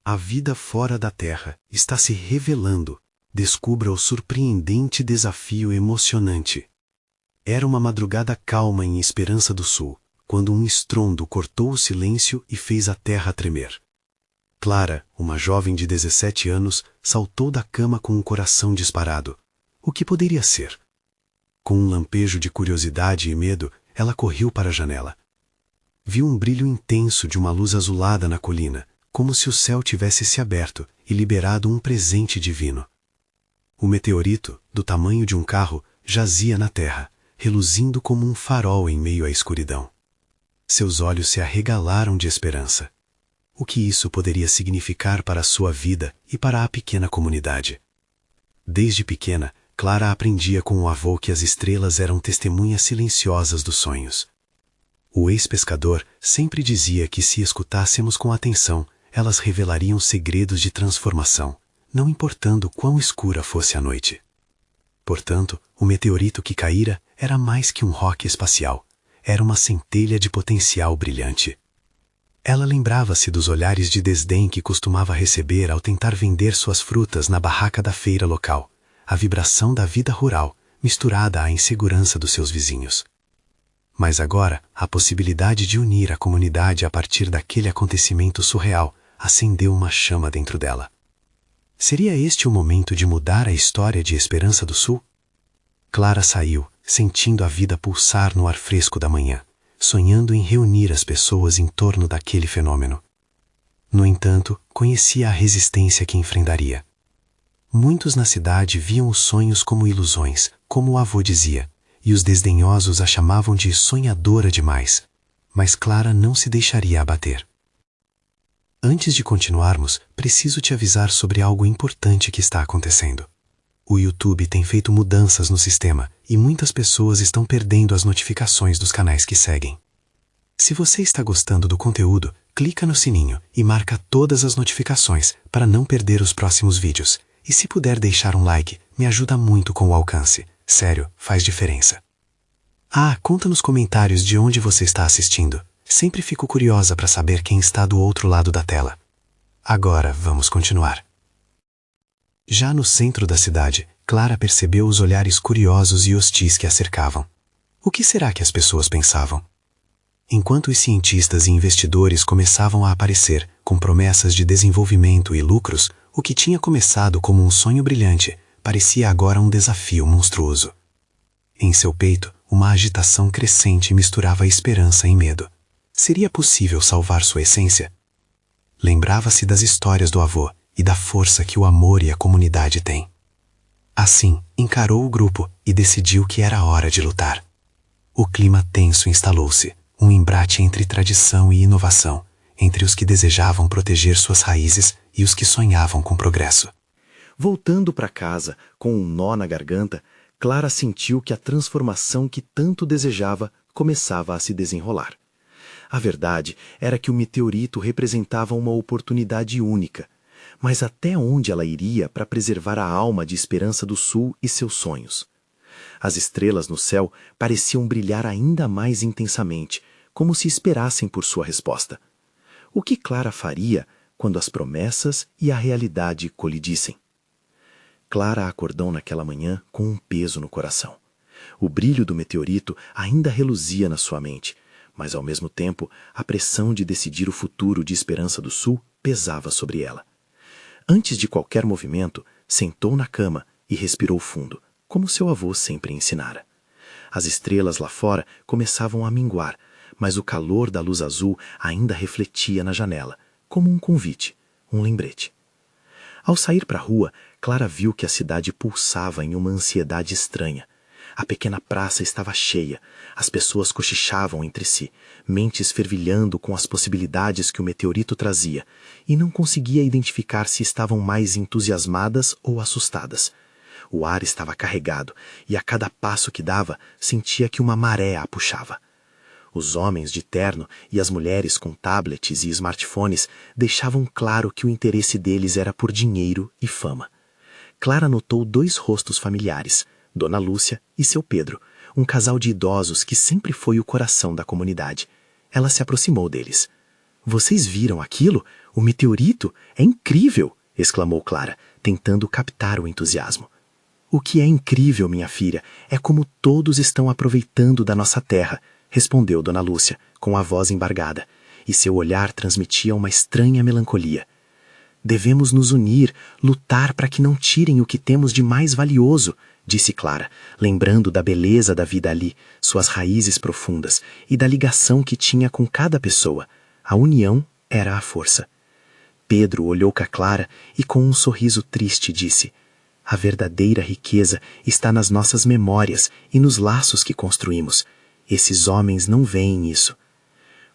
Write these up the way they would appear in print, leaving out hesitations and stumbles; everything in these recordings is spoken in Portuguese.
A vida fora da Terra está se revelando. Descubra o surpreendente desafio emocionante. Era uma madrugada calma em Esperança do Sul, quando um estrondo cortou o silêncio e fez a terra tremer. Clara, uma jovem de 17 anos, saltou da cama com um coração disparado. O que poderia ser? Com um lampejo de curiosidade e medo, ela correu para a janela. Viu um brilho intenso de uma luz azulada na colina, como se o céu tivesse se aberto e liberado um presente divino. O meteorito, do tamanho de um carro, jazia na terra, reluzindo como um farol em meio à escuridão. Seus olhos se arregalaram de esperança. O que isso poderia significar para a sua vida e para a pequena comunidade? Desde pequena, Clara aprendia com o avô que as estrelas eram testemunhas silenciosas dos sonhos. O ex-pescador sempre dizia que se escutássemos com atenção, elas revelariam segredos de transformação, não importando quão escura fosse a noite. Portanto, o meteorito que caíra era mais que um roque espacial, era uma centelha de potencial brilhante. Ela lembrava-se dos olhares de desdém que costumava receber ao tentar vender suas frutas na barraca da feira local, a vibração da vida rural, misturada à insegurança dos seus vizinhos. Mas agora, a possibilidade de unir a comunidade a partir daquele acontecimento surreal acendeu uma chama dentro dela. Seria este o momento de mudar a história de Esperança do Sul? Clara saiu, sentindo a vida pulsar no ar fresco da manhã, sonhando em reunir as pessoas em torno daquele fenômeno. No entanto, conhecia a resistência que enfrentaria. Muitos na cidade viam os sonhos como ilusões, como o avô dizia, e os desdenhosos a chamavam de sonhadora demais. Mas Clara não se deixaria abater. Antes de continuarmos, preciso te avisar sobre algo importante que está acontecendo. O YouTube tem feito mudanças no sistema e muitas pessoas estão perdendo as notificações dos canais que seguem. Se você está gostando do conteúdo, clica no sininho e marca todas as notificações para não perder os próximos vídeos. E se puder deixar um like, me ajuda muito com o alcance. Sério, faz diferença. Ah, conta nos comentários de onde você está assistindo. Sempre fico curiosa para saber quem está do outro lado da tela. Agora, vamos continuar. Já no centro da cidade, Clara percebeu os olhares curiosos e hostis que a cercavam. O que será que as pessoas pensavam? Enquanto os cientistas e investidores começavam a aparecer, com promessas de desenvolvimento e lucros, o que tinha começado como um sonho brilhante, parecia agora um desafio monstruoso. Em seu peito, uma agitação crescente misturava esperança e medo. Seria possível salvar sua essência? Lembrava-se das histórias do avô e da força que o amor e a comunidade têm. Assim, encarou o grupo e decidiu que era hora de lutar. O clima tenso instalou-se, um embate entre tradição e inovação, entre os que desejavam proteger suas raízes e os que sonhavam com progresso. Voltando para casa, com um nó na garganta, Clara sentiu que a transformação que tanto desejava começava a se desenrolar. A verdade era que o meteorito representava uma oportunidade única, mas até onde ela iria para preservar a alma de Esperança do Sul e seus sonhos? As estrelas no céu pareciam brilhar ainda mais intensamente, como se esperassem por sua resposta. O que Clara faria quando as promessas e a realidade colidissem? Clara acordou naquela manhã com um peso no coração. O brilho do meteorito ainda reluzia na sua mente, mas ao mesmo tempo a pressão de decidir o futuro de Esperança do Sul pesava sobre ela. Antes de qualquer movimento, sentou na cama e respirou fundo, como seu avô sempre ensinara. As estrelas lá fora começavam a minguar, mas o calor da luz azul ainda refletia na janela, como um convite, um lembrete. Ao sair para a rua, Clara viu que a cidade pulsava em uma ansiedade estranha. A pequena praça estava cheia, as pessoas cochichavam entre si, mentes fervilhando com as possibilidades que o meteorito trazia, e não conseguia identificar se estavam mais entusiasmadas ou assustadas. O ar estava carregado, e a cada passo que dava, sentia que uma maré a puxava. Os homens de terno e as mulheres com tablets e smartphones deixavam claro que o interesse deles era por dinheiro e fama. Clara notou dois rostos familiares, Dona Lúcia e seu Pedro, um casal de idosos que sempre foi o coração da comunidade. Ela se aproximou deles. — Vocês viram aquilo? O meteorito é incrível! Exclamou Clara, tentando captar o entusiasmo. O que é incrível, minha filha, é como todos estão aproveitando da nossa terra, respondeu Dona Lúcia, com a voz embargada, e seu olhar transmitia uma estranha melancolia. Devemos nos unir, lutar para que não tirem o que temos de mais valioso, disse Clara, lembrando da beleza da vida ali, suas raízes profundas e da ligação que tinha com cada pessoa. A união era a força. Pedro olhou para Clara e com um sorriso triste disse: a verdadeira riqueza está nas nossas memórias e nos laços que construímos. Esses homens não veem isso.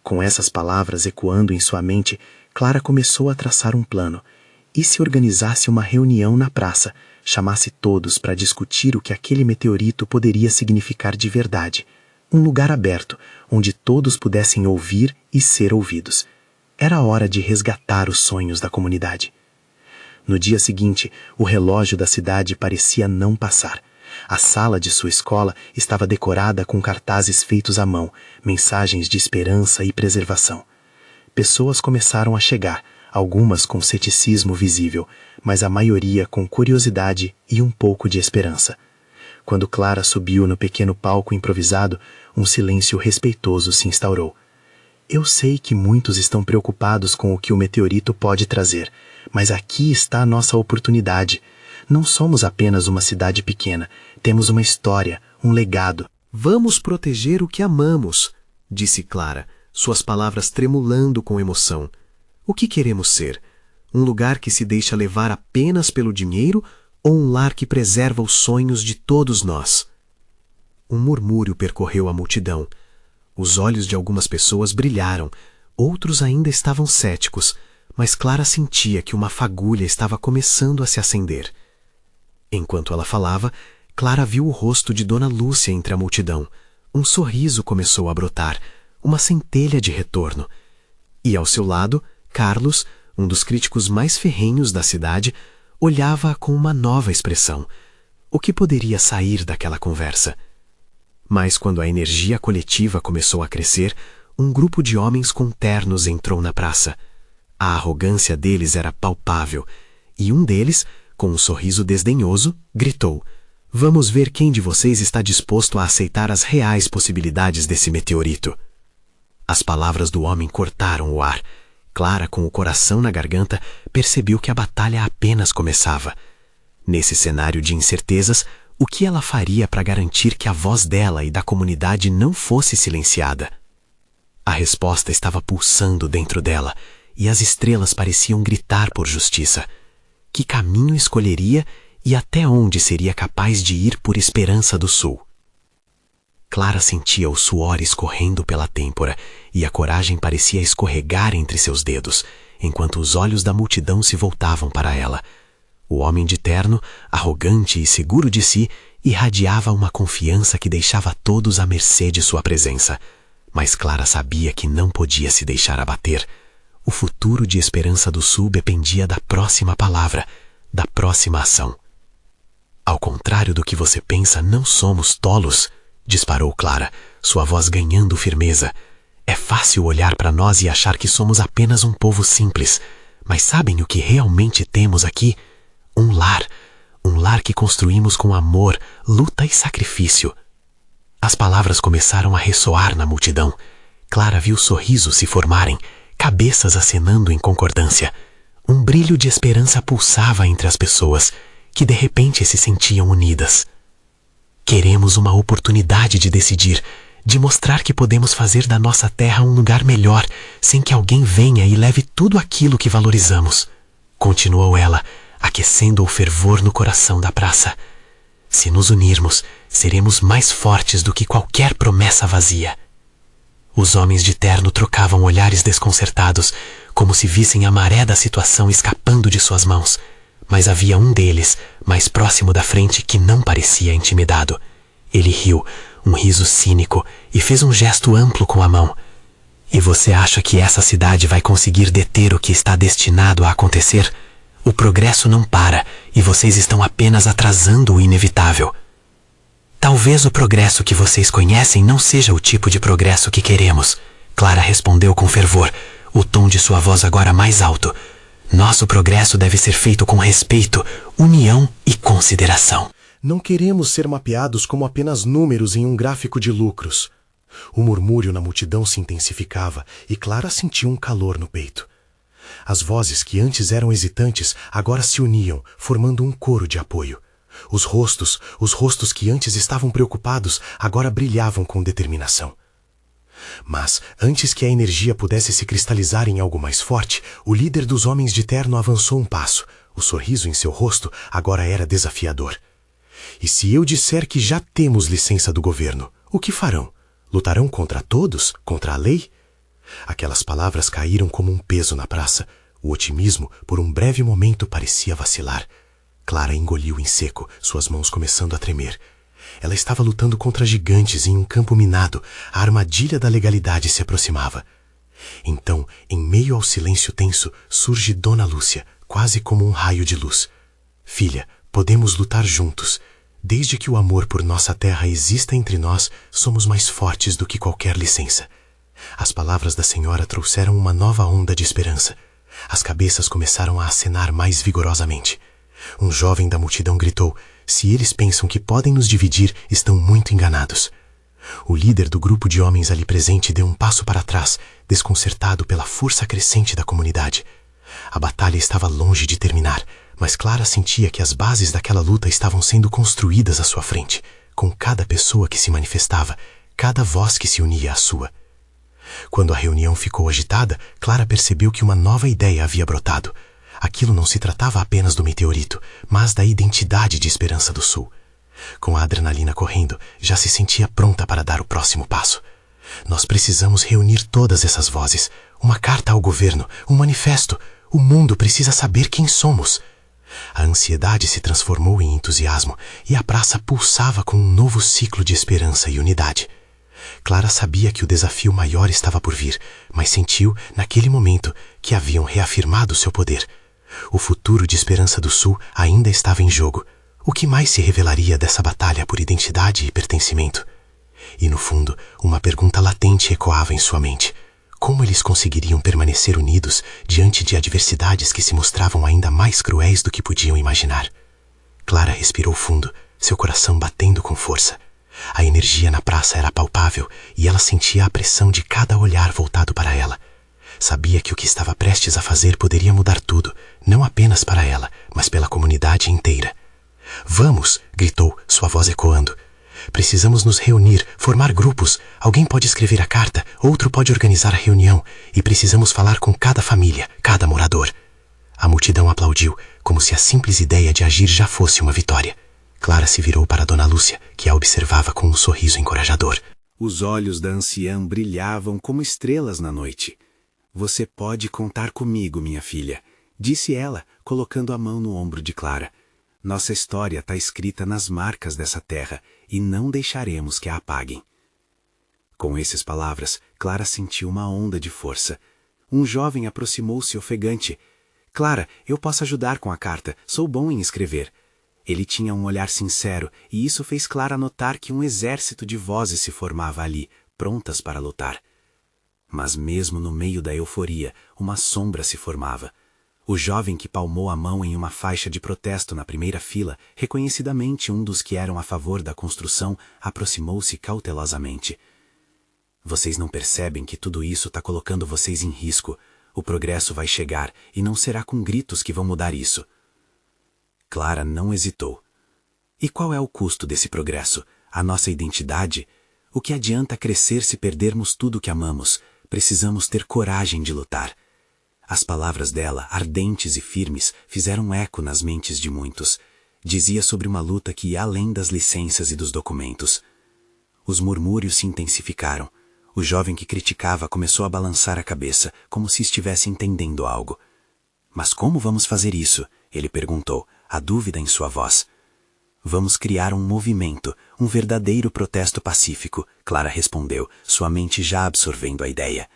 Com essas palavras ecoando em sua mente, Clara começou a traçar um plano. E se organizasse uma reunião na praça, chamasse todos para discutir o que aquele meteorito poderia significar de verdade. Um lugar aberto, onde todos pudessem ouvir e ser ouvidos. Era hora de resgatar os sonhos da comunidade. No dia seguinte, o relógio da cidade parecia não passar. A sala de sua escola estava decorada com cartazes feitos à mão, mensagens de esperança e preservação. Pessoas começaram a chegar, algumas com ceticismo visível, mas a maioria com curiosidade e um pouco de esperança. Quando Clara subiu no pequeno palco improvisado, um silêncio respeitoso se instaurou. Eu sei que muitos estão preocupados com o que o meteorito pode trazer, mas aqui está a nossa oportunidade. Não somos apenas uma cidade pequena, temos uma história, um legado. Vamos proteger o que amamos, disse Clara, suas palavras tremulando com emoção. O que queremos ser? Um lugar que se deixa levar apenas pelo dinheiro ou um lar que preserva os sonhos de todos nós? Um murmúrio percorreu a multidão. Os olhos de algumas pessoas brilharam, outros ainda estavam céticos, mas Clara sentia que uma fagulha estava começando a se acender. Enquanto ela falava, Clara viu o rosto de Dona Lúcia entre a multidão. Um sorriso começou a brotar, uma centelha de retorno. E ao seu lado, Carlos, um dos críticos mais ferrenhos da cidade, olhava-a com uma nova expressão. O que poderia sair daquela conversa? Mas quando a energia coletiva começou a crescer, um grupo de homens com ternos entrou na praça. A arrogância deles era palpável, e um deles, com um sorriso desdenhoso, gritou: "Vamos ver quem de vocês está disposto a aceitar as reais possibilidades desse meteorito." As palavras do homem cortaram o ar. Clara, com o coração na garganta, percebeu que a batalha apenas começava. Nesse cenário de incertezas, o que ela faria para garantir que a voz dela e da comunidade não fosse silenciada? A resposta estava pulsando dentro dela, e as estrelas pareciam gritar por justiça. Que caminho escolheria e até onde seria capaz de ir por Esperança do Sul? Clara sentia o suor escorrendo pela têmpora e a coragem parecia escorregar entre seus dedos, enquanto os olhos da multidão se voltavam para ela. O homem de terno, arrogante e seguro de si, irradiava uma confiança que deixava todos à mercê de sua presença. Mas Clara sabia que não podia se deixar abater. O futuro de Esperança do Sul dependia da próxima palavra, da próxima ação. Ao contrário do que você pensa, não somos tolos, disparou Clara, sua voz ganhando firmeza. É fácil olhar para nós e achar que somos apenas um povo simples, mas sabem o que realmente temos aqui? Um lar que construímos com amor, luta e sacrifício. As palavras começaram a ressoar na multidão. Clara viu sorrisos se formarem, cabeças acenando em concordância. Um brilho de esperança pulsava entre as pessoas, que de repente se sentiam unidas. Queremos uma oportunidade de decidir, de mostrar que podemos fazer da nossa terra um lugar melhor, sem que alguém venha e leve tudo aquilo que valorizamos. Continuou ela, aquecendo o fervor no coração da praça. Se nos unirmos, seremos mais fortes do que qualquer promessa vazia. Os homens de terno trocavam olhares desconcertados, como se vissem a maré da situação escapando de suas mãos. Mas havia um deles, mais próximo da frente, que não parecia intimidado. Ele riu, um riso cínico, e fez um gesto amplo com a mão. E você acha que essa cidade vai conseguir deter o que está destinado a acontecer? O progresso não para, e vocês estão apenas atrasando o inevitável. Talvez o progresso que vocês conhecem não seja o tipo de progresso que queremos, Clara respondeu com fervor, o tom de sua voz agora mais alto. Nosso progresso deve ser feito com respeito, união e consideração. Não queremos ser mapeados como apenas números em um gráfico de lucros. O murmúrio na multidão se intensificava e Clara sentiu um calor no peito. As vozes que antes eram hesitantes agora se uniam, formando um coro de apoio. Os rostos que antes estavam preocupados, agora brilhavam com determinação. Mas, antes que a energia pudesse se cristalizar em algo mais forte, o líder dos homens de terno avançou um passo. O sorriso em seu rosto agora era desafiador. E se eu disser que já temos licença do governo, o que farão? Lutarão contra todos? Contra a lei? Aquelas palavras caíram como um peso na praça. O otimismo, por um breve momento, parecia vacilar. Clara engoliu em seco, suas mãos começando a tremer. Ela estava lutando contra gigantes em um campo minado. A armadilha da legalidade se aproximava. Então, em meio ao silêncio tenso, surge Dona Lúcia, quase como um raio de luz. Filha, podemos lutar juntos. Desde que o amor por nossa terra exista entre nós, somos mais fortes do que qualquer licença. As palavras da senhora trouxeram uma nova onda de esperança. As cabeças começaram a acenar mais vigorosamente. Um jovem da multidão gritou: se eles pensam que podem nos dividir, estão muito enganados. O líder do grupo de homens ali presente deu um passo para trás, desconcertado pela força crescente da comunidade. A batalha estava longe de terminar, mas Clara sentia que as bases daquela luta estavam sendo construídas à sua frente, com cada pessoa que se manifestava, cada voz que se unia à sua. Quando a reunião ficou agitada, Clara percebeu que uma nova ideia havia brotado. Aquilo não se tratava apenas do meteorito, mas da identidade de Esperança do Sul. Com a adrenalina correndo, já se sentia pronta para dar o próximo passo. Nós precisamos reunir todas essas vozes. Uma carta ao governo, um manifesto. O mundo precisa saber quem somos. A ansiedade se transformou em entusiasmo e a praça pulsava com um novo ciclo de esperança e unidade. Clara sabia que o desafio maior estava por vir, mas sentiu, naquele momento, que haviam reafirmado seu poder. O futuro de Esperança do Sul ainda estava em jogo. O que mais se revelaria dessa batalha por identidade e pertencimento? E, no fundo, uma pergunta latente ecoava em sua mente. Como eles conseguiriam permanecer unidos diante de adversidades que se mostravam ainda mais cruéis do que podiam imaginar? Clara respirou fundo, seu coração batendo com força. A energia na praça era palpável e ela sentia a pressão de cada olhar voltado para ela. Sabia que o que estava prestes a fazer poderia mudar tudo, não apenas para ela, mas pela comunidade inteira. Vamos! Gritou, sua voz ecoando. Precisamos nos reunir, formar grupos. Alguém pode escrever a carta, outro pode organizar a reunião, e precisamos falar com cada família, cada morador. A multidão aplaudiu, como se a simples ideia de agir já fosse uma vitória. Clara se virou para Dona Lúcia, que a observava com um sorriso encorajador. Os olhos da anciã brilhavam como estrelas na noite. Você pode contar comigo, minha filha, disse ela, colocando a mão no ombro de Clara. Nossa história está escrita nas marcas dessa terra e não deixaremos que a apaguem. Com essas palavras, Clara sentiu uma onda de força. Um jovem aproximou-se ofegante. Clara, eu posso ajudar com a carta, sou bom em escrever. Ele tinha um olhar sincero e isso fez Clara notar que um exército de vozes se formava ali, prontas para lutar. Mas mesmo no meio da euforia, uma sombra se formava. O jovem que palmou a mão em uma faixa de protesto na primeira fila, reconhecidamente um dos que eram a favor da construção, aproximou-se cautelosamente. Vocês não percebem que tudo isso está colocando vocês em risco. O progresso vai chegar e não será com gritos que vão mudar isso. Clara não hesitou. E qual é o custo desse progresso? A nossa identidade? O que adianta crescer se perdermos tudo o que amamos? Precisamos ter coragem de lutar. As palavras dela, ardentes e firmes, fizeram eco nas mentes de muitos. Dizia sobre uma luta que ia além das licenças e dos documentos. Os murmúrios se intensificaram. O jovem que criticava começou a balançar a cabeça, como se estivesse entendendo algo. Mas como vamos fazer isso? Ele perguntou, a dúvida em sua voz. Vamos criar um movimento, um verdadeiro protesto pacífico, Clara respondeu, sua mente já absorvendo a ideia.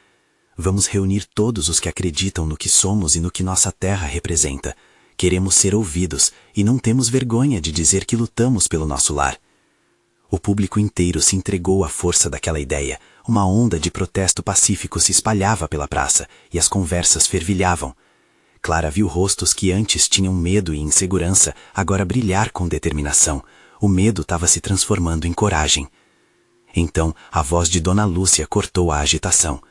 Vamos reunir todos os que acreditam no que somos e no que nossa terra representa. Queremos ser ouvidos e não temos vergonha de dizer que lutamos pelo nosso lar. O público inteiro se entregou à força daquela ideia. uma onda de protesto pacífico se espalhava pela praça e as conversas fervilhavam. Clara viu rostos que antes tinham medo e insegurança agora brilhar com determinação. O medo estava se transformando em coragem. Então, a voz de Dona Lúcia cortou a agitação.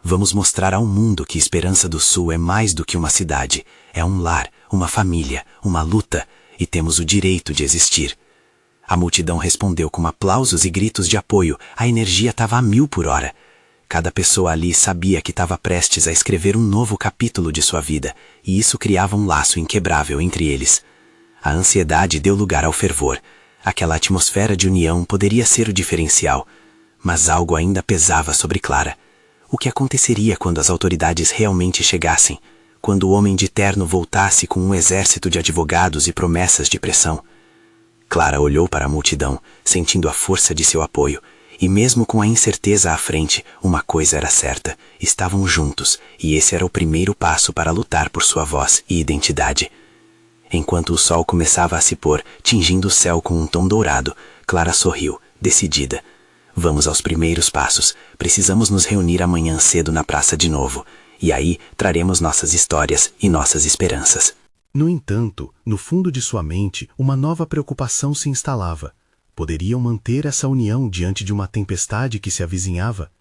Vamos mostrar ao mundo que Esperança do Sul é mais do que uma cidade. É um lar, uma família, uma luta, e temos o direito de existir. A multidão respondeu com aplausos e gritos de apoio. A energia estava a 1000 por hora. Cada pessoa ali sabia que estava prestes a escrever um novo capítulo de sua vida, e isso criava um laço inquebrável entre eles. A ansiedade deu lugar ao fervor. Aquela atmosfera de união poderia ser o diferencial, mas algo ainda pesava sobre Clara. O que aconteceria quando as autoridades realmente chegassem? Quando o homem de terno voltasse com um exército de advogados e promessas de pressão? Clara olhou para a multidão, sentindo a força de seu apoio, e mesmo com a incerteza à frente, uma coisa era certa: estavam juntos, e esse era o primeiro passo para lutar por sua voz e identidade. Enquanto o sol começava a se pôr, tingindo o céu com um tom dourado, Clara sorriu, decidida. Vamos aos primeiros passos. Precisamos nos reunir amanhã cedo na praça de novo. E aí traremos nossas histórias e nossas esperanças. No entanto, no fundo de sua mente, uma nova preocupação se instalava. Poderiam manter essa união diante de uma tempestade que se avizinhava?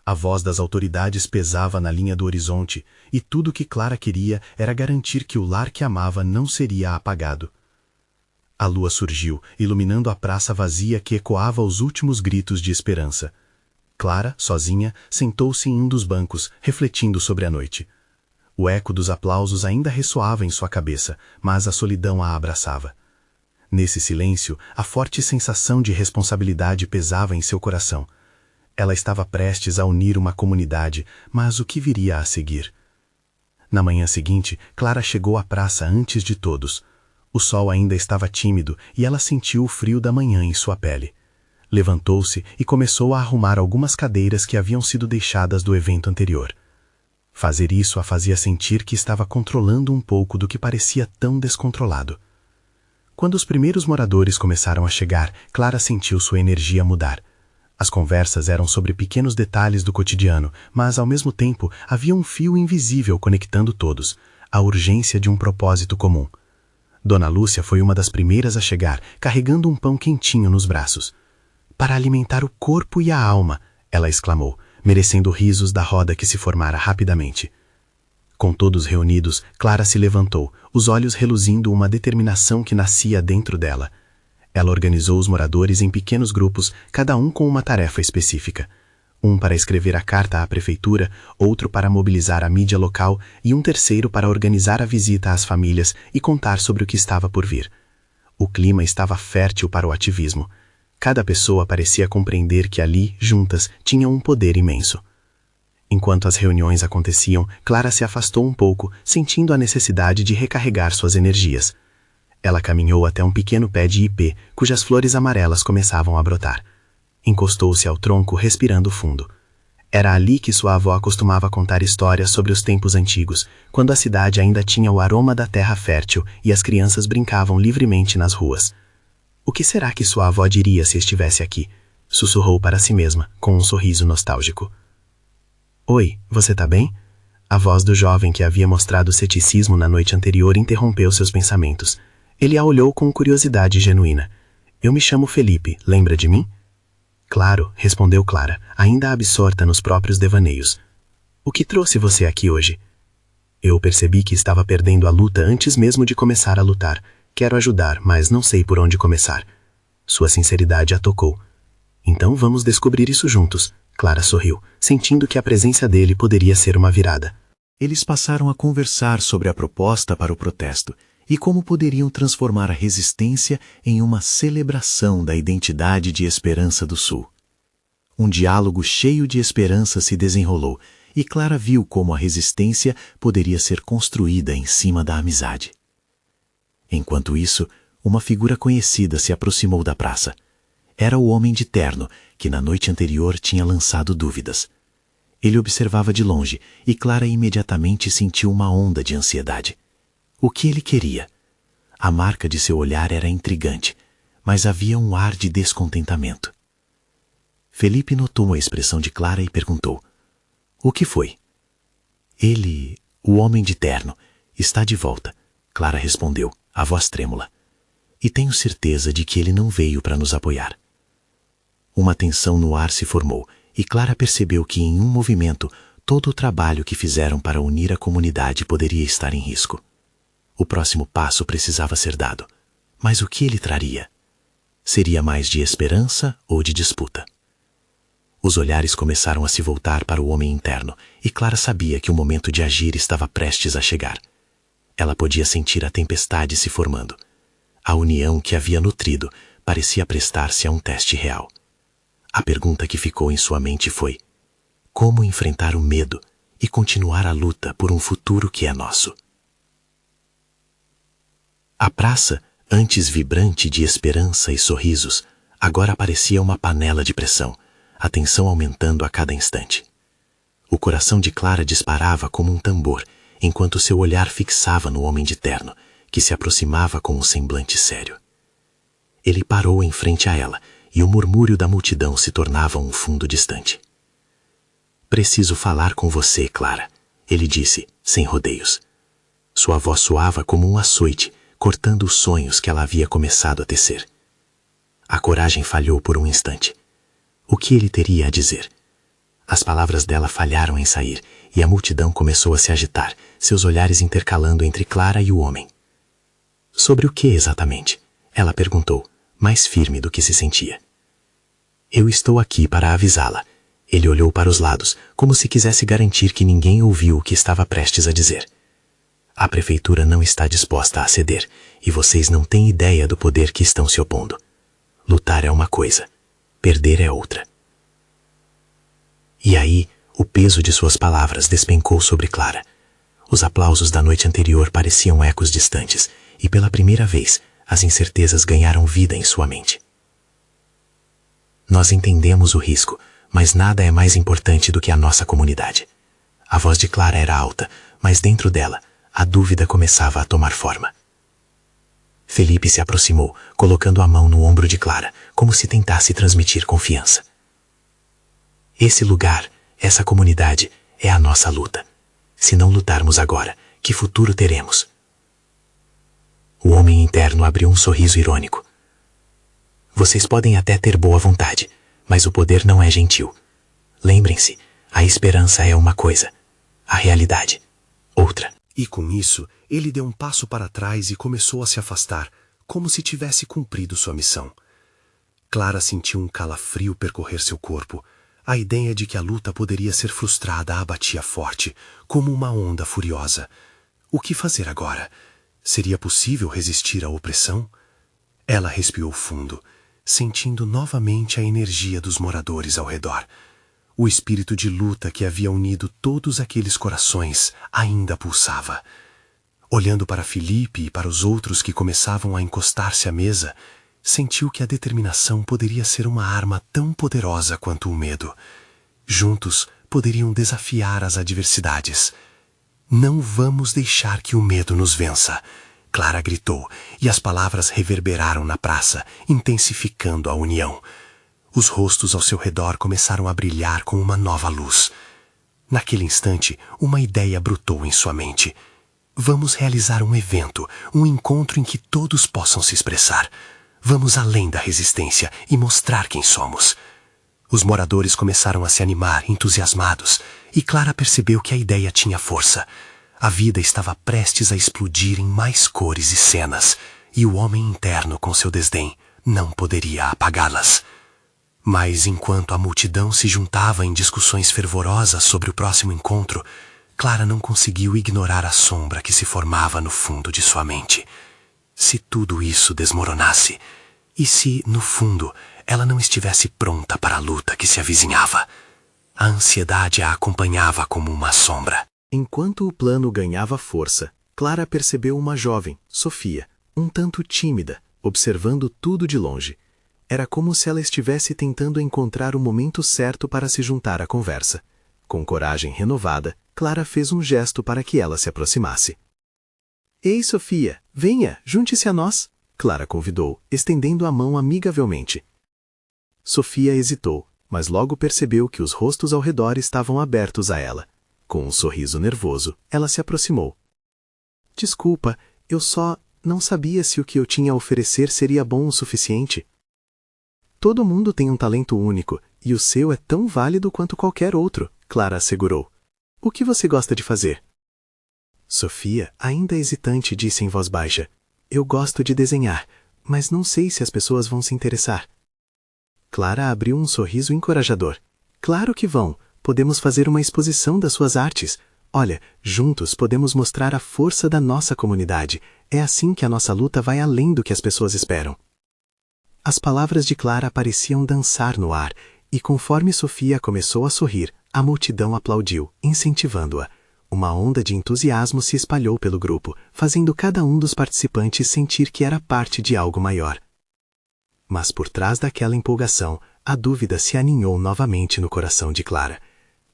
A voz das autoridades pesava na linha do horizonte, e tudo o que Clara queria era garantir que o lar que amava não seria apagado. A lua surgiu, iluminando a praça vazia que ecoava os últimos gritos de esperança. Clara, sozinha, sentou-se em um dos bancos, refletindo sobre a noite. O eco dos aplausos ainda ressoava em sua cabeça, mas a solidão a abraçava. Nesse silêncio, a forte sensação de responsabilidade pesava em seu coração. Ela estava prestes a unir uma comunidade, mas o que viria a seguir? Na manhã seguinte, Clara chegou à praça antes de todos. O sol ainda estava tímido e ela sentiu o frio da manhã em sua pele. Levantou-se e começou a arrumar algumas cadeiras que haviam sido deixadas do evento anterior. Fazer isso a fazia sentir que estava controlando um pouco do que parecia tão descontrolado. Quando os primeiros moradores começaram a chegar, Clara sentiu sua energia mudar. As conversas eram sobre pequenos detalhes do cotidiano, mas ao mesmo tempo havia um fio invisível conectando todos, a urgência de um propósito comum. Dona Lúcia foi uma das primeiras a chegar, carregando um pão quentinho nos braços. "Para alimentar o corpo e a alma", ela exclamou, merecendo risos da roda que se formara rapidamente. Com todos reunidos, Clara se levantou, os olhos reluzindo uma determinação que nascia dentro dela. Ela organizou os moradores em pequenos grupos, cada um com uma tarefa específica. Um para escrever a carta à prefeitura, outro para mobilizar a mídia local e um terceiro para organizar a visita às famílias e contar sobre o que estava por vir. O clima estava fértil para o ativismo. Cada pessoa parecia compreender que ali, juntas, tinham um poder imenso. Enquanto as reuniões aconteciam, Clara se afastou um pouco, sentindo a necessidade de recarregar suas energias. Ela caminhou até um pequeno pé de ipê, cujas flores amarelas começavam a brotar. Encostou-se ao tronco, respirando fundo. Era ali que sua avó costumava contar histórias sobre os tempos antigos, quando a cidade ainda tinha o aroma da terra fértil e as crianças brincavam livremente nas ruas. "O que será que sua avó diria se estivesse aqui?" sussurrou para si mesma, com um sorriso nostálgico. "Oi, você tá bem?" A voz do jovem que havia mostrado ceticismo na noite anterior interrompeu seus pensamentos. Ele a olhou com curiosidade genuína. "Eu me chamo Felipe, lembra de mim?" "Claro", respondeu Clara, ainda absorta nos próprios devaneios. "O que trouxe você aqui hoje?" "Eu percebi que estava perdendo a luta antes mesmo de começar a lutar. Quero ajudar, mas não sei por onde começar." Sua sinceridade a tocou. "Então vamos descobrir isso juntos." Clara sorriu, sentindo que a presença dele poderia ser uma virada. Eles passaram a conversar sobre a proposta para o protesto e como poderiam transformar a resistência em uma celebração da identidade de Esperança do Sul. Um diálogo cheio de esperança se desenrolou e Clara viu como a resistência poderia ser construída em cima da amizade. Enquanto isso, uma figura conhecida se aproximou da praça. Era o homem de terno, que na noite anterior tinha lançado dúvidas. Ele observava de longe e Clara imediatamente sentiu uma onda de ansiedade. O que ele queria? A marca de seu olhar era intrigante, mas havia um ar de descontentamento. Felipe notou a expressão de Clara e perguntou: "O que foi?" "Ele, o homem de terno, está de volta", Clara respondeu, a voz trêmula. "E tenho certeza de que ele não veio para nos apoiar." Uma tensão no ar se formou e Clara percebeu que em um movimento todo o trabalho que fizeram para unir a comunidade poderia estar em risco. O próximo passo precisava ser dado, mas o que ele traria? Seria mais de esperança ou de disputa? Os olhares começaram a se voltar para o homem interno e Clara sabia que o momento de agir estava prestes a chegar. Ela podia sentir a tempestade se formando. A união que havia nutrido parecia prestar-se a um teste real. A pergunta que ficou em sua mente foi: como enfrentar o medo e continuar a luta por um futuro que é nosso? A praça, antes vibrante de esperança e sorrisos, agora parecia uma panela de pressão, a tensão aumentando a cada instante. O coração de Clara disparava como um tambor, enquanto seu olhar fixava no homem de terno, que se aproximava com um semblante sério. Ele parou em frente a ela, e o murmúrio da multidão se tornava um fundo distante. "Preciso falar com você, Clara", ele disse, sem rodeios. Sua voz soava como um açoite, cortando os sonhos que ela havia começado a tecer. A coragem falhou por um instante. O que ele teria a dizer? As palavras dela falharam em sair, e a multidão começou a se agitar, seus olhares intercalando entre Clara e o homem. "Sobre o que exatamente?" ela perguntou, mais firme do que se sentia. "Eu estou aqui para avisá-la." Ele olhou para os lados, como se quisesse garantir que ninguém ouviu o que estava prestes a dizer. "A prefeitura não está disposta a ceder, e vocês não têm ideia do poder que estão se opondo. Lutar é uma coisa, perder é outra." E aí, o peso de suas palavras despencou sobre Clara. Os aplausos da noite anterior pareciam ecos distantes, e pela primeira vez, as incertezas ganharam vida em sua mente. "Nós entendemos o risco, mas nada é mais importante do que a nossa comunidade." A voz de Clara era alta, mas dentro dela, a dúvida começava a tomar forma. Felipe se aproximou, colocando a mão no ombro de Clara, como se tentasse transmitir confiança. "Esse lugar, essa comunidade, é a nossa luta. Se não lutarmos agora, que futuro teremos?" O homem interno abriu um sorriso irônico. "Vocês podem até ter boa vontade, mas o poder não é gentil. Lembrem-se, a esperança é uma coisa, a realidade, outra." E com isso, ele deu um passo para trás e começou a se afastar, como se tivesse cumprido sua missão. Clara sentiu um calafrio percorrer seu corpo. A ideia de que a luta poderia ser frustrada a abatia forte, como uma onda furiosa. O que fazer agora? Seria possível resistir à opressão? Ela respirou fundo, sentindo novamente a energia dos moradores ao redor. O espírito de luta que havia unido todos aqueles corações ainda pulsava. Olhando para Felipe e para os outros que começavam a encostar-se à mesa, sentiu que a determinação poderia ser uma arma tão poderosa quanto o medo. Juntos poderiam desafiar as adversidades. "Não vamos deixar que o medo nos vença", Clara gritou, e as palavras reverberaram na praça, intensificando a união. Os rostos ao seu redor começaram a brilhar com uma nova luz. Naquele instante, uma ideia brotou em sua mente. "Vamos realizar um evento, um encontro em que todos possam se expressar. Vamos além da resistência e mostrar quem somos." Os moradores começaram a se animar, entusiasmados, e Clara percebeu que a ideia tinha força. A vida estava prestes a explodir em mais cores e cenas, e o homem interno, com seu desdém, não poderia apagá-las. Mas enquanto a multidão se juntava em discussões fervorosas sobre o próximo encontro, Clara não conseguiu ignorar a sombra que se formava no fundo de sua mente. Se tudo isso desmoronasse, e se, no fundo, ela não estivesse pronta para a luta que se avizinhava? A ansiedade a acompanhava como uma sombra. Enquanto o plano ganhava força, Clara percebeu uma jovem, Sofia, um tanto tímida, observando tudo de longe. Era como se ela estivesse tentando encontrar o momento certo para se juntar à conversa. Com coragem renovada, Clara fez um gesto para que ela se aproximasse. "Ei, Sofia, venha, junte-se a nós", Clara convidou, estendendo a mão amigavelmente. Sofia hesitou, mas logo percebeu que os rostos ao redor estavam abertos a ela. Com um sorriso nervoso, ela se aproximou. Desculpa, eu só não sabia se o que eu tinha a oferecer seria bom o suficiente. Todo mundo tem um talento único, e o seu é tão válido quanto qualquer outro, Clara assegurou. O que você gosta de fazer? Sofia, ainda hesitante, disse em voz baixa. Eu gosto de desenhar, mas não sei se as pessoas vão se interessar. Clara abriu um sorriso encorajador. Claro que vão. Podemos fazer uma exposição das suas artes. Olha, juntos podemos mostrar a força da nossa comunidade. É assim que a nossa luta vai além do que as pessoas esperam. As palavras de Clara pareciam dançar no ar, e conforme Sofia começou a sorrir, a multidão aplaudiu, incentivando-a. Uma onda de entusiasmo se espalhou pelo grupo, fazendo cada um dos participantes sentir que era parte de algo maior. Mas por trás daquela empolgação, a dúvida se aninhou novamente no coração de Clara.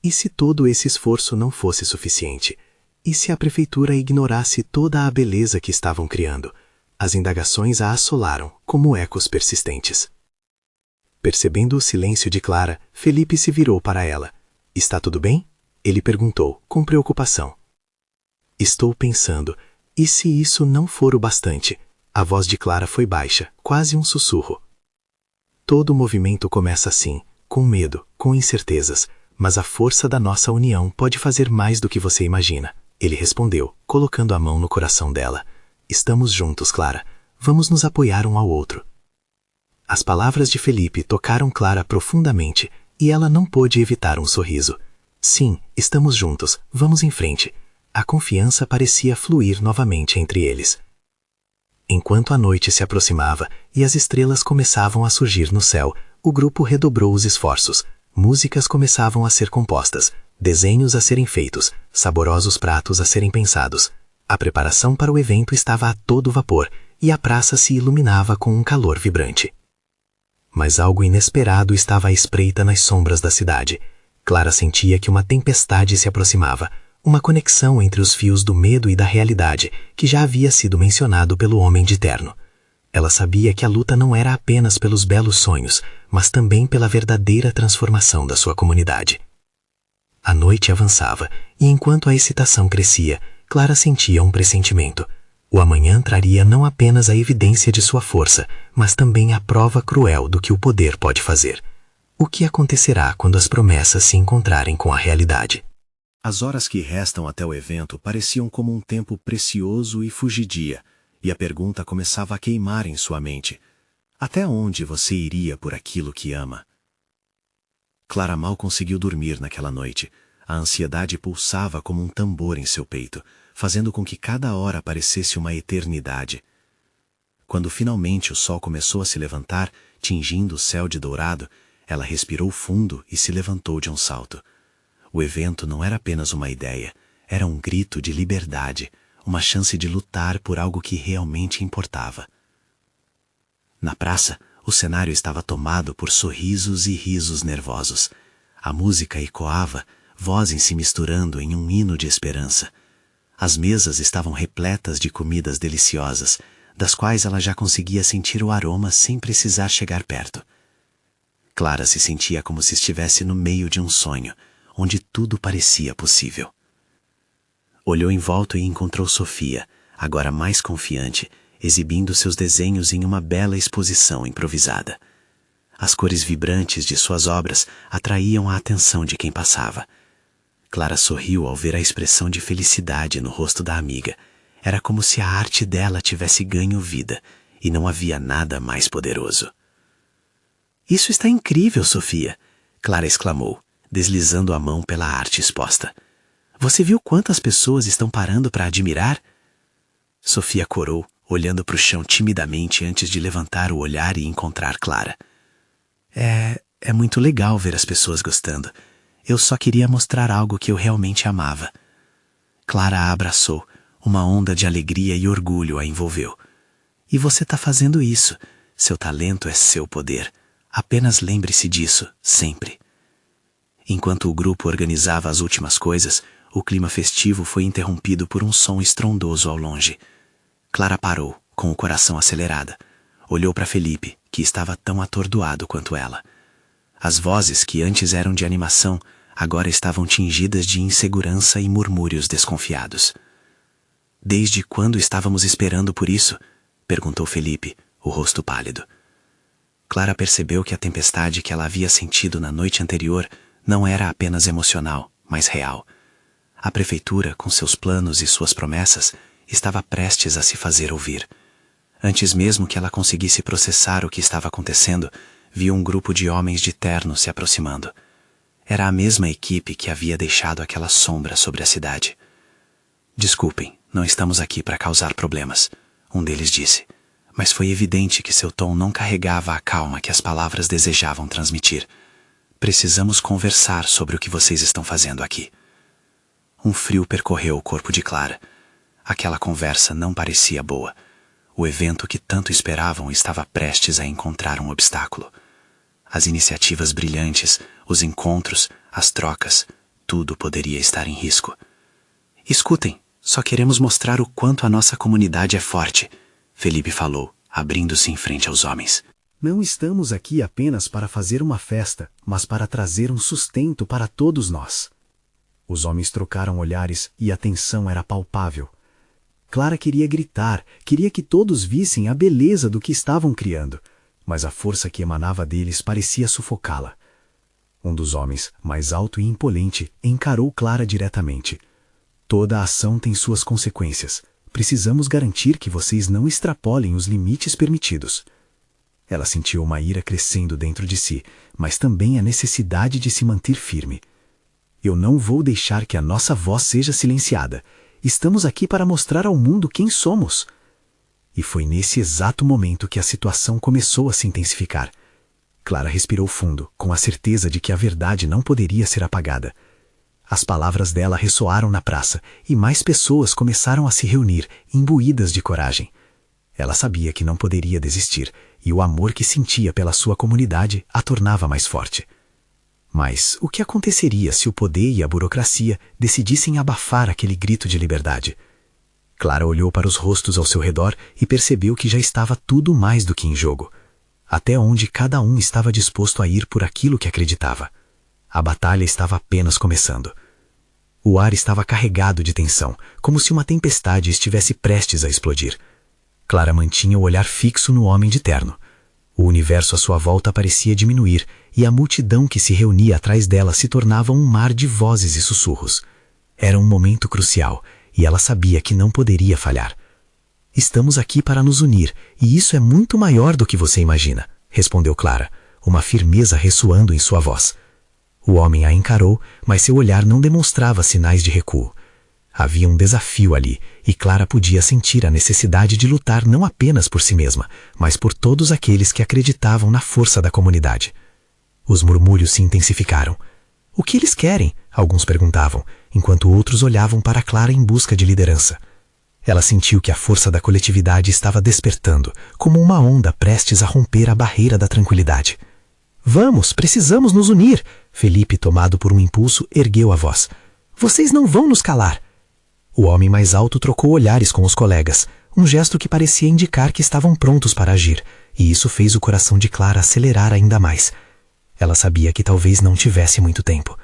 E se todo esse esforço não fosse suficiente? E se a prefeitura ignorasse toda a beleza que estavam criando? As indagações a assolaram, como ecos persistentes. Percebendo o silêncio de Clara, Felipe se virou para ela. Está tudo bem? Ele perguntou, com preocupação. Estou pensando, e se isso não for o bastante? A voz de Clara foi baixa, quase um sussurro. Todo movimento começa assim, com medo, com incertezas, mas a força da nossa união pode fazer mais do que você imagina. Ele respondeu, colocando a mão no coração dela. Estamos juntos, Clara. Vamos nos apoiar um ao outro. As palavras de Felipe tocaram Clara profundamente, e ela não pôde evitar um sorriso. Sim, estamos juntos, vamos em frente. A confiança parecia fluir novamente entre eles. Enquanto a noite se aproximava e as estrelas começavam a surgir no céu, o grupo redobrou os esforços. Músicas começavam a ser compostas, desenhos a serem feitos, saborosos pratos a serem pensados. A preparação para o evento estava a todo vapor, e a praça se iluminava com um calor vibrante. Mas algo inesperado estava à espreita nas sombras da cidade. Clara sentia que uma tempestade se aproximava, uma conexão entre os fios do medo e da realidade, que já havia sido mencionado pelo Homem de Terno. Ela sabia que a luta não era apenas pelos belos sonhos, mas também pela verdadeira transformação da sua comunidade. A noite avançava, e enquanto a excitação crescia, Clara sentia um pressentimento. O amanhã traria não apenas a evidência de sua força, mas também a prova cruel do que o poder pode fazer. O que acontecerá quando as promessas se encontrarem com a realidade? As horas que restam até o evento pareciam como um tempo precioso e fugidia, e a pergunta começava a queimar em sua mente. Até onde você iria por aquilo que ama? Clara mal conseguiu dormir naquela noite. A ansiedade pulsava como um tambor em seu peito, fazendo com que cada hora parecesse uma eternidade. Quando finalmente o sol começou a se levantar, tingindo o céu de dourado, ela respirou fundo e se levantou de um salto. O evento não era apenas uma ideia, era um grito de liberdade, uma chance de lutar por algo que realmente importava. Na praça, o cenário estava tomado por sorrisos e risos nervosos. A música ecoava, vozes se misturando em um hino de esperança. As mesas estavam repletas de comidas deliciosas, das quais ela já conseguia sentir o aroma sem precisar chegar perto. Clara se sentia como se estivesse no meio de um sonho, onde tudo parecia possível. Olhou em volta e encontrou Sofia, agora mais confiante, exibindo seus desenhos em uma bela exposição improvisada. As cores vibrantes de suas obras atraíam a atenção de quem passava. Clara sorriu ao ver a expressão de felicidade no rosto da amiga. Era como se a arte dela tivesse ganho vida, e não havia nada mais poderoso. "Isso está incrível, Sofia!" Clara exclamou, deslizando a mão pela arte exposta. "Você viu quantas pessoas estão parando para admirar?" Sofia corou, olhando para o chão timidamente antes de levantar o olhar e encontrar Clara. É muito legal ver as pessoas gostando. Eu só queria mostrar algo que eu realmente amava." Clara a abraçou, uma onda de alegria e orgulho a envolveu. "E você está fazendo isso. Seu talento é seu poder. Apenas lembre-se disso, sempre." Enquanto o grupo organizava as últimas coisas, o clima festivo foi interrompido por um som estrondoso ao longe. Clara parou, com o coração acelerado. Olhou para Felipe, que estava tão atordoado quanto ela. As vozes que antes eram de animação, agora estavam tingidas de insegurança e murmúrios desconfiados. Desde quando estávamos esperando por isso? Perguntou Felipe, o rosto pálido. Clara percebeu que a tempestade que ela havia sentido na noite anterior não era apenas emocional, mas real. A prefeitura, com seus planos e suas promessas, estava prestes a se fazer ouvir. Antes mesmo que ela conseguisse processar o que estava acontecendo, viu um grupo de homens de terno se aproximando. Era a mesma equipe que havia deixado aquela sombra sobre a cidade. Desculpem, não estamos aqui para causar problemas, um deles disse, mas foi evidente que seu tom não carregava a calma que as palavras desejavam transmitir. Precisamos conversar sobre o que vocês estão fazendo aqui. Um frio percorreu o corpo de Clara. Aquela conversa não parecia boa. O evento que tanto esperavam estava prestes a encontrar um obstáculo. As iniciativas brilhantes, os encontros, as trocas, tudo poderia estar em risco. Escutem, só queremos mostrar o quanto a nossa comunidade é forte, Felipe falou, abrindo-se em frente aos homens. Não estamos aqui apenas para fazer uma festa, mas para trazer um sustento para todos nós. Os homens trocaram olhares e a tensão era palpável. Clara queria gritar, queria que todos vissem a beleza do que estavam criando, mas a força que emanava deles parecia sufocá-la. Um dos homens, mais alto e imponente, encarou Clara diretamente. Toda a ação tem suas consequências. Precisamos garantir que vocês não extrapolem os limites permitidos. Ela sentiu uma ira crescendo dentro de si, mas também a necessidade de se manter firme. Eu não vou deixar que a nossa voz seja silenciada. Estamos aqui para mostrar ao mundo quem somos. E foi nesse exato momento que a situação começou a se intensificar. Clara respirou fundo, com a certeza de que a verdade não poderia ser apagada. As palavras dela ressoaram na praça, e mais pessoas começaram a se reunir, imbuídas de coragem. Ela sabia que não poderia desistir, e o amor que sentia pela sua comunidade a tornava mais forte. Mas o que aconteceria se o poder e a burocracia decidissem abafar aquele grito de liberdade? Clara olhou para os rostos ao seu redor e percebeu que já estava tudo mais do que em jogo. Até onde cada um estava disposto a ir por aquilo que acreditava. A batalha estava apenas começando. O ar estava carregado de tensão, como se uma tempestade estivesse prestes a explodir. Clara mantinha o olhar fixo no homem de terno. O universo à sua volta parecia diminuir, e a multidão que se reunia atrás dela se tornava um mar de vozes e sussurros. Era um momento crucial, e ela sabia que não poderia falhar. Estamos aqui para nos unir, e isso é muito maior do que você imagina, respondeu Clara, uma firmeza ressoando em sua voz. O homem a encarou, mas seu olhar não demonstrava sinais de recuo. Havia um desafio ali, e Clara podia sentir a necessidade de lutar não apenas por si mesma, mas por todos aqueles que acreditavam na força da comunidade. Os murmúrios se intensificaram. O que eles querem? Alguns perguntavam, enquanto outros olhavam para Clara em busca de liderança. Ela sentiu que a força da coletividade estava despertando, como uma onda prestes a romper a barreira da tranquilidade. Vamos, precisamos nos unir! Felipe, tomado por um impulso, ergueu a voz. Vocês não vão nos calar! O homem mais alto trocou olhares com os colegas, um gesto que parecia indicar que estavam prontos para agir, e isso fez o coração de Clara acelerar ainda mais. Ela sabia que talvez não tivesse muito tempo.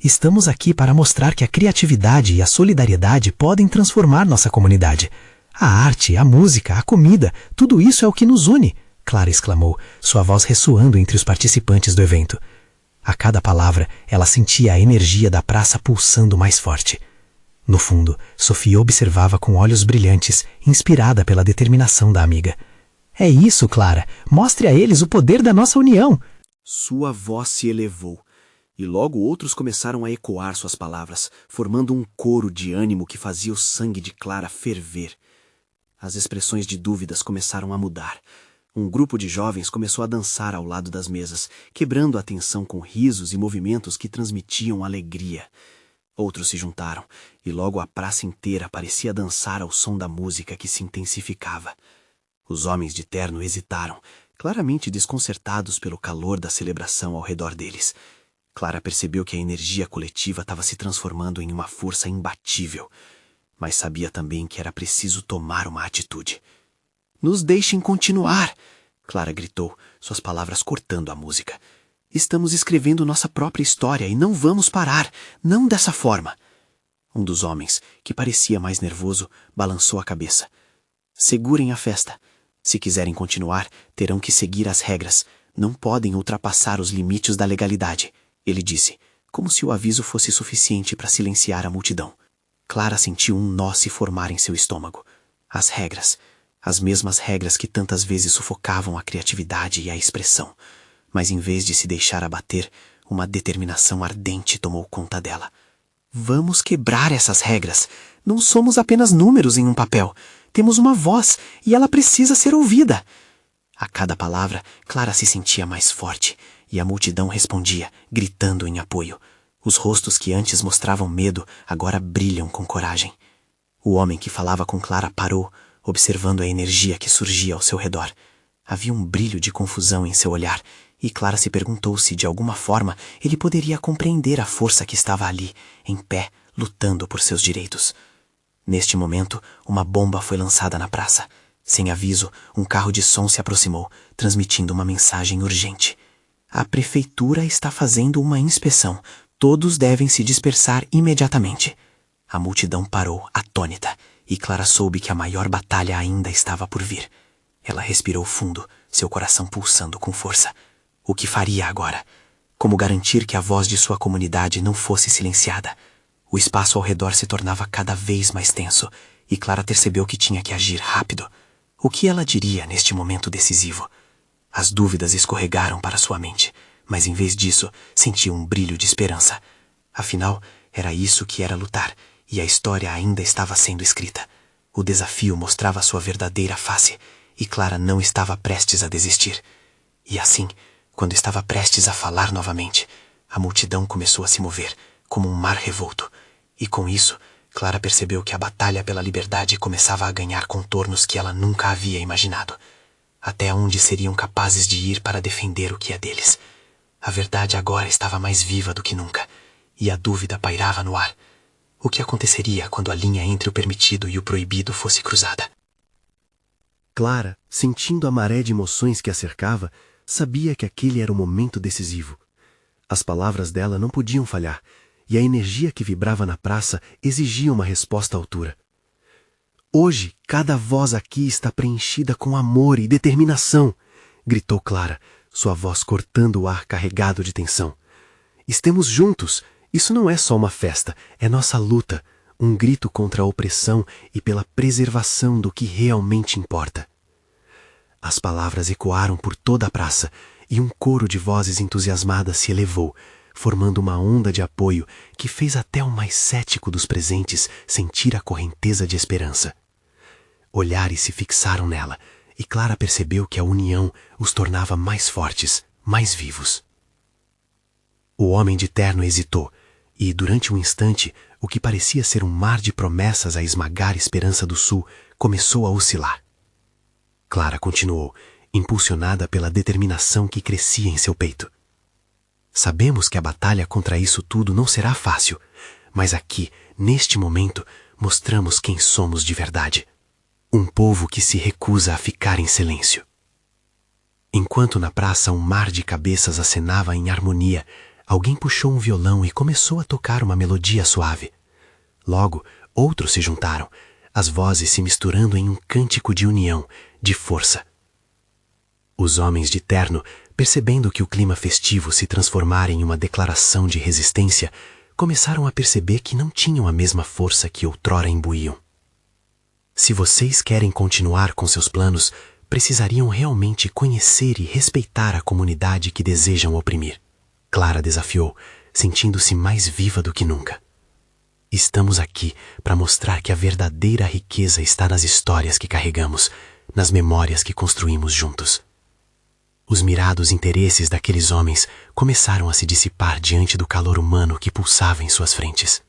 Estamos aqui para mostrar que a criatividade e a solidariedade podem transformar nossa comunidade. A arte, a música, a comida, tudo isso é o que nos une, Clara exclamou, sua voz ressoando entre os participantes do evento. A cada palavra, ela sentia a energia da praça pulsando mais forte. No fundo, Sofia observava com olhos brilhantes, inspirada pela determinação da amiga. É isso, Clara. Mostre a eles o poder da nossa união. Sua voz se elevou, e logo outros começaram a ecoar suas palavras, formando um coro de ânimo que fazia o sangue de Clara ferver. As expressões de dúvidas começaram a mudar. Um grupo de jovens começou a dançar ao lado das mesas, quebrando a tensão com risos e movimentos que transmitiam alegria. Outros se juntaram, e logo a praça inteira parecia dançar ao som da música que se intensificava. Os homens de terno hesitaram, claramente desconcertados pelo calor da celebração ao redor deles. Clara percebeu que a energia coletiva estava se transformando em uma força imbatível, mas sabia também que era preciso tomar uma atitude. Nos deixem continuar! Clara gritou, suas palavras cortando a música. Estamos escrevendo nossa própria história e não vamos parar, não dessa forma. Um dos homens, que parecia mais nervoso, balançou a cabeça. Segurem a festa. Se quiserem continuar, terão que seguir as regras. Não podem ultrapassar os limites da legalidade, ele disse, como se o aviso fosse suficiente para silenciar a multidão. Clara sentiu um nó se formar em seu estômago. As regras, as mesmas regras que tantas vezes sufocavam a criatividade e a expressão. Mas em vez de se deixar abater, uma determinação ardente tomou conta dela. Vamos quebrar essas regras. Não somos apenas números em um papel. Temos uma voz e ela precisa ser ouvida. A cada palavra, Clara se sentia mais forte e a multidão respondia, gritando em apoio. Os rostos que antes mostravam medo agora brilham com coragem. O homem que falava com Clara parou, observando a energia que surgia ao seu redor. Havia um brilho de confusão em seu olhar e Clara se perguntou se, de alguma forma, ele poderia compreender a força que estava ali, em pé, lutando por seus direitos. Neste momento, uma bomba foi lançada na praça. Sem aviso, um carro de som se aproximou, transmitindo uma mensagem urgente. A prefeitura está fazendo uma inspeção. Todos devem se dispersar imediatamente. A multidão parou, atônita, e Clara soube que a maior batalha ainda estava por vir. Ela respirou fundo, seu coração pulsando com força. O que faria agora? Como garantir que a voz de sua comunidade não fosse silenciada? O espaço ao redor se tornava cada vez mais tenso, e Clara percebeu que tinha que agir rápido. O que ela diria neste momento decisivo? As dúvidas escorregaram para sua mente, mas em vez disso, sentiu um brilho de esperança. Afinal, era isso que era lutar, e a história ainda estava sendo escrita. O desafio mostrava sua verdadeira face, e Clara não estava prestes a desistir. E assim, quando estava prestes a falar novamente, a multidão começou a se mover, como um mar revolto. E com isso, Clara percebeu que a batalha pela liberdade começava a ganhar contornos que ela nunca havia imaginado. Até onde seriam capazes de ir para defender o que é deles? A verdade agora estava mais viva do que nunca, e a dúvida pairava no ar. O que aconteceria quando a linha entre o permitido e o proibido fosse cruzada? Clara, sentindo a maré de emoções que a cercava, sabia que aquele era o momento decisivo. As palavras dela não podiam falhar, e a energia que vibrava na praça exigia uma resposta à altura. Hoje, cada voz aqui está preenchida com amor e determinação, gritou Clara, sua voz cortando o ar carregado de tensão. Estamos juntos. Isso não é só uma festa, é nossa luta, um grito contra a opressão e pela preservação do que realmente importa. As palavras ecoaram por toda a praça e um coro de vozes entusiasmadas se elevou, formando uma onda de apoio que fez até o mais cético dos presentes sentir a correnteza de esperança. Olhares se fixaram nela, e Clara percebeu que a união os tornava mais fortes, mais vivos. O homem de terno hesitou, e, durante um instante, o que parecia ser um mar de promessas a esmagar a esperança do Sul começou a oscilar. Clara continuou, impulsionada pela determinação que crescia em seu peito. Sabemos que a batalha contra isso tudo não será fácil, mas aqui, neste momento, mostramos quem somos de verdade. Um povo que se recusa a ficar em silêncio. Enquanto na praça um mar de cabeças acenava em harmonia, alguém puxou um violão e começou a tocar uma melodia suave. Logo, outros se juntaram, as vozes se misturando em um cântico de união, de força. Os homens de terno, percebendo que o clima festivo se transformara em uma declaração de resistência, começaram a perceber que não tinham a mesma força que outrora imbuíam. Se vocês querem continuar com seus planos, precisariam realmente conhecer e respeitar a comunidade que desejam oprimir. Clara desafiou, sentindo-se mais viva do que nunca. Estamos aqui para mostrar que a verdadeira riqueza está nas histórias que carregamos, nas memórias que construímos juntos. Os mirados interesses daqueles homens começaram a se dissipar diante do calor humano que pulsava em suas frentes.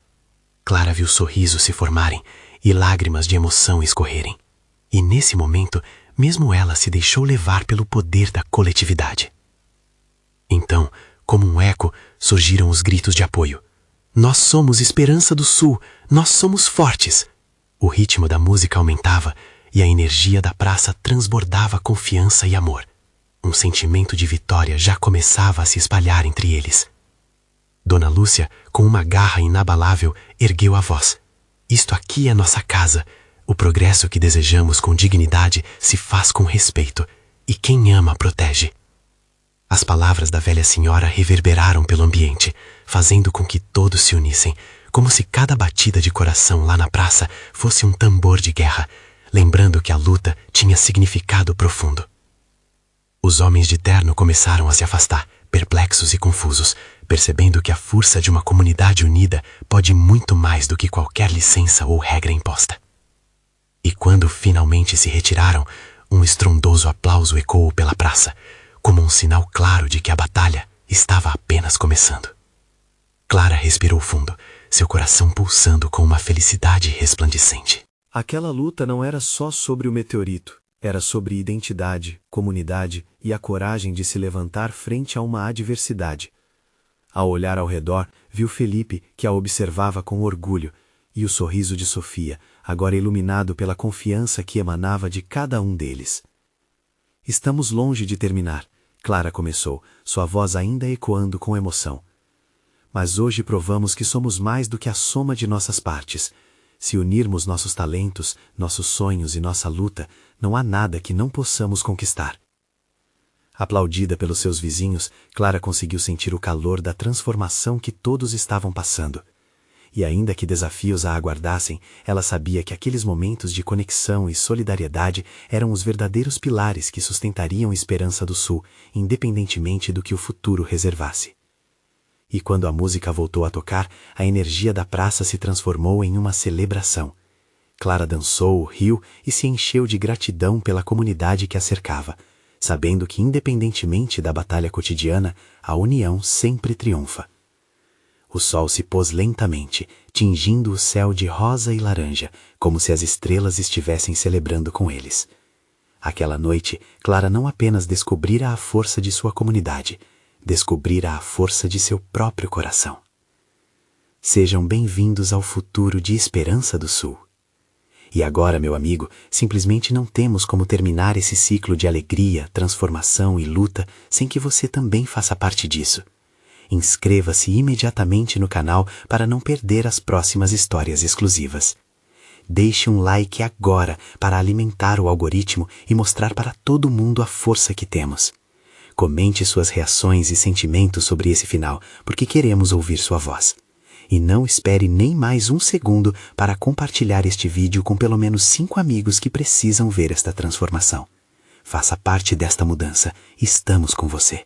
Clara viu sorrisos se formarem e lágrimas de emoção escorrerem. E nesse momento, mesmo ela se deixou levar pelo poder da coletividade. Então, como um eco, surgiram os gritos de apoio. Nós somos Esperança do Sul, nós somos fortes. O ritmo da música aumentava e a energia da praça transbordava confiança e amor. Um sentimento de vitória já começava a se espalhar entre eles. Dona Lúcia, com uma garra inabalável, ergueu a voz. Isto aqui é nossa casa. O progresso que desejamos com dignidade se faz com respeito, e quem ama protege. As palavras da velha senhora reverberaram pelo ambiente, fazendo com que todos se unissem, como se cada batida de coração lá na praça fosse um tambor de guerra, lembrando que a luta tinha significado profundo. Os homens de terno começaram a se afastar, perplexos e confusos, percebendo que a força de uma comunidade unida pode muito mais do que qualquer licença ou regra imposta. E quando finalmente se retiraram, um estrondoso aplauso ecoou pela praça, como um sinal claro de que a batalha estava apenas começando. Clara respirou fundo, seu coração pulsando com uma felicidade resplandecente. Aquela luta não era só sobre o meteorito, era sobre identidade, comunidade e a coragem de se levantar frente a uma adversidade. Ao olhar ao redor, viu Felipe, que a observava com orgulho, e o sorriso de Sofia, agora iluminado pela confiança que emanava de cada um deles. Estamos longe de terminar, Clara começou, sua voz ainda ecoando com emoção. Mas hoje provamos que somos mais do que a soma de nossas partes. Se unirmos nossos talentos, nossos sonhos e nossa luta, não há nada que não possamos conquistar. Aplaudida pelos seus vizinhos, Clara conseguiu sentir o calor da transformação que todos estavam passando. E ainda que desafios a aguardassem, ela sabia que aqueles momentos de conexão e solidariedade eram os verdadeiros pilares que sustentariam a esperança do Sul, independentemente do que o futuro reservasse. E quando a música voltou a tocar, a energia da praça se transformou em uma celebração. Clara dançou, riu e se encheu de gratidão pela comunidade que a cercava, sabendo que independentemente da batalha cotidiana, a união sempre triunfa. O sol se pôs lentamente, tingindo o céu de rosa e laranja, como se as estrelas estivessem celebrando com eles. Aquela noite, Clara não apenas descobrira a força de sua comunidade, descobrira a força de seu próprio coração. Sejam bem-vindos ao futuro de Esperança do Sul. E agora, meu amigo, simplesmente não temos como terminar esse ciclo de alegria, transformação e luta sem que você também faça parte disso. Inscreva-se imediatamente no canal para não perder as próximas histórias exclusivas. Deixe um like agora para alimentar o algoritmo e mostrar para todo mundo a força que temos. Comente suas reações e sentimentos sobre esse final, porque queremos ouvir sua voz. E não espere nem mais um segundo para compartilhar este vídeo com pelo menos 5 amigos que precisam ver esta transformação. Faça parte desta mudança. Estamos com você.